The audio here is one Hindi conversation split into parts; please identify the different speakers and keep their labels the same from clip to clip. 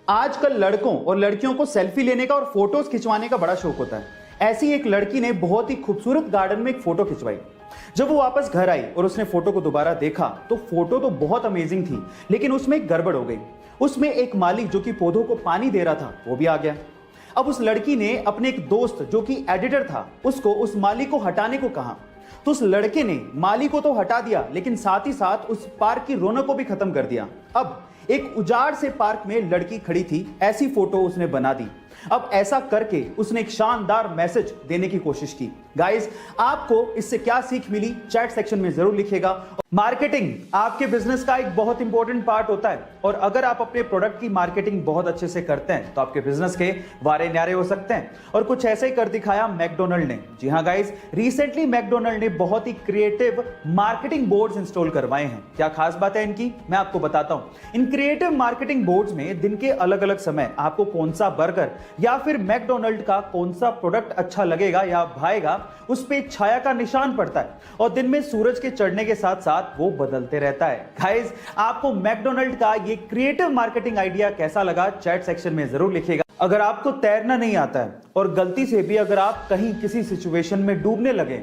Speaker 1: आजकल लड़कों और लड़कियों को सेल्फी लेने का और फोटोज खिंचवाने का बड़ा शौक होता है। ऐसी एक लड़की ने बहुत ही खूबसूरत गार्डन में एक फोटो खिंचवाई। जब वो वापस घर आई और उसने फोटो को दोबारा देखा तो फोटो तो बहुत अमेजिंग थी, लेकिन उसमें एक गड़बड़ हो गई। उसमें एक माली जो कि पौधों को पानी दे रहा था वो भी आ गया। अब उस लड़की ने अपने एक दोस्त जो कि एडिटर था उसको उस माली को हटाने को कहा, तो उस लड़के ने माली को तो हटा दिया, लेकिन साथ ही साथ उस पार्क की रौनक को भी खत्म कर दिया। अब एक उजाड़ से पार्क में लड़की खड़ी थी, ऐसी फोटो उसने बना दी। अब ऐसा करके उसने एक शानदार मैसेज देने की कोशिश की। गाइस, आपको इससे क्या सीख मिली चैट सेक्शन में जरूर लिखिएगा। मार्केटिंग आपके बिजनेस का एक बहुत इंपॉर्टेंट पार्ट होता है, और अगर आप अपने प्रोडक्ट की मार्केटिंग बहुत अच्छे से करते हैं तो आपके बिजनेस के वारे न्यारे हो सकते हैं। और कुछ ऐसे ही कर दिखाया मैकडोनल्ड ने। जी हाँ गाइस, रिसेंटली मैकडोनल्ड ने बहुत ही क्रिएटिव मार्केटिंग बोर्ड्स इंस्टॉल करवाए हैं। क्या खास बात है इनकी, मैं आपको बताता हूं। इन क्रिएटिव मार्केटिंग बोर्ड्स में दिन के अलग अलग समय आपको कौन सा बर्गर या फिर मैकडोनल्ड का कौन सा प्रोडक्ट अच्छा लगेगा या भाएगा, उस पे छाया का निशान पड़ता है, और दिन में सूरज के चढ़ने के साथ साथ वो बदलते रहता है। गाइस, आपको मैकडोनल्ड का ये क्रिएटिव मार्केटिंग आइडिया कैसा लगा चैट सेक्शन में जरूर लिखिएगा। अगर आपको तैरना नहीं आता है और गलती से भी अगर आप कहीं किसी सिचुएशन में डूबने लगे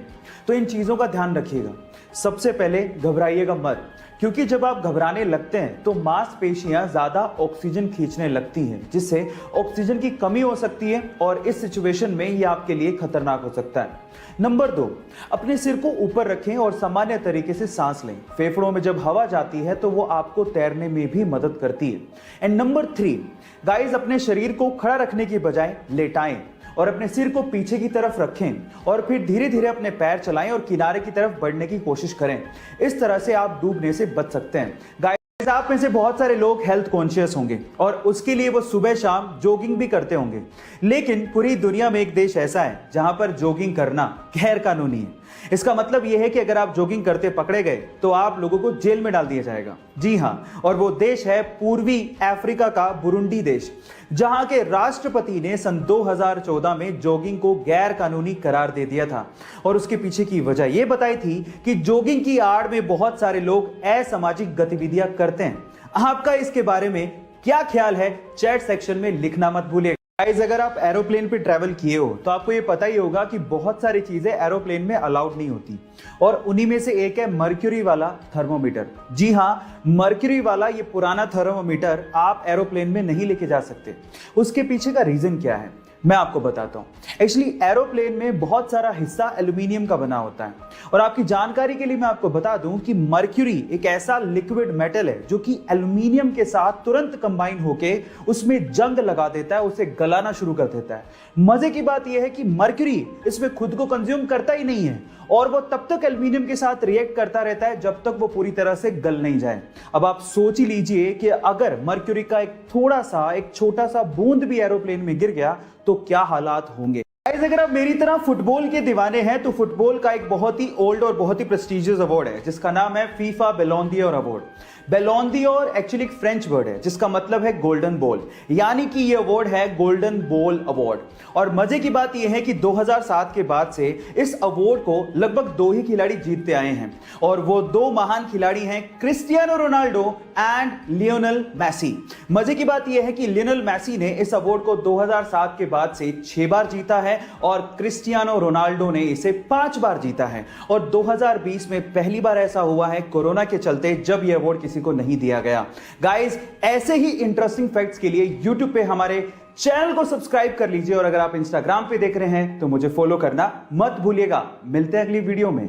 Speaker 1: तो इन चीजों का ध्यान रखिएगा। सबसे पहले घबराइएगा मत, क्योंकि जब आप घबराने लगते हैं तो मांसपेशियां ज्यादा ऑक्सीजन खींचने लगती हैं, जिससे ऑक्सीजन की कमी हो सकती है और इस सिचुएशन में ये आपके लिए खतरनाक हो सकता है। नंबर 2, अपने सिर को ऊपर रखें और सामान्य तरीके से सांस लें। फेफड़ों में जब हवा जाती है तो वो आपको तैरने में भी मदद करती है। एंड नंबर 3, गाइस, अपने शरीर को खड़ा रखने की बजाय लेटाएं और अपने सिर को पीछे की तरफ रखें, और फिर धीरे धीरे अपने पैर चलाएं और किनारे की तरफ बढ़ने की कोशिश करें। इस तरह से आप डूबने से बच सकते हैं। गाइस, आप में से बहुत सारे लोग हेल्थ कॉन्शियस होंगे और उसके लिए वो सुबह शाम जॉगिंग भी करते होंगे, लेकिन पूरी दुनिया में एक देश ऐसा है जहां पर जॉगिंग करना गैर कानूनी है। इसका मतलब यह है कि अगर आप जॉगिंग करते पकड़े गए तो आप लोगों को जेल में डाल दिया जाएगा। जी हां, और वो देश है पूर्वी अफ्रीका का बुरुंडी देश, जहां के राष्ट्रपति ने सन 2014 में जॉगिंग को गैर कानूनी करार दे दिया था, और उसके पीछे की वजह यह बताई थी कि जॉगिंग की आड़ में बहुत सारे लोग असामाजिक गतिविधियां करते हैं। आपका इसके बारे में क्या ख्याल है चैट सेक्शन में लिखना मत भूलिएगा। गाइस, अगर आप एरोप्लेन पे ट्रैवल किए हो तो आपको ये पता ही होगा कि बहुत सारी चीजें एरोप्लेन में अलाउड नहीं होती, और उन्हीं में से एक है मर्क्यूरी वाला थर्मोमीटर। जी हाँ, मर्क्यूरी वाला ये पुराना थर्मोमीटर आप एरोप्लेन में नहीं लेके जा सकते। उसके पीछे का रीजन क्या है मैं आपको बताता हूं। एक्चुअली एरोप्लेन में बहुत सारा हिस्सा एल्यूमिनियम का बना होता है, और आपकी जानकारी के लिए मैं आपको बता दूं कि मर्क्यूरी एक ऐसा लिक्विड मेटल है जो कि एल्यूमिनियम के साथ तुरंत कंबाइन होके उसमें जंग लगा देता है, उसे गलाना शुरू कर देता है। मजे की बात यह है कि मर्क्यूरी इसमें खुद को कंज्यूम करता ही नहीं है, और वो तब तक एल्यूमिनियम के साथ रिएक्ट करता रहता है जब तक वो पूरी तरह से गल नहीं जाए। अब आप सोच ही लीजिए कि अगर मर्क्यूरी का एक छोटा सा बूंद भी एरोप्लेन में गिर गया तो क्या हालात होंगे। अगर आप मेरी तरह फुटबॉल के दीवाने हैं तो फुटबॉल का एक बहुत ही ओल्ड और बहुत ही प्रेस्टिजियस अवार्ड है जिसका नाम है FIFA Ballon d'Or award. Ballon d'Or actually एक फ्रेंच वर्ड है जिसका मतलब है गोल्डन बॉल, यानी कि ये अवार्ड है गोल्डन बॉल अवार्ड। और मजे की बात यह है कि 2007 के बाद से इस अवार्ड को लगभग 2 ही खिलाड़ी जीतते आए हैं, और वो 2 महान खिलाड़ी हैं Cristiano Ronaldo and Lionel Messi. मजे की बात यह है कि लियोनेल मेसी ने इस अवार्ड को 2007 के बाद से 6 बार जीता है, और क्रिस्टियानो रोनाल्डो ने इसे 5 बार जीता है। और 2020 में पहली बार ऐसा हुआ है कोरोना के चलते जब यह अवार्ड किसी को नहीं दिया गया। गाइस, ऐसे ही इंटरेस्टिंग फैक्ट्स के लिए YouTube पे हमारे चैनल को सब्सक्राइब कर लीजिए, और अगर आप इंस्टाग्राम पे देख रहे हैं तो मुझे फॉलो करना मत भूलिएगा। मिलते हैं अगली वीडियो में।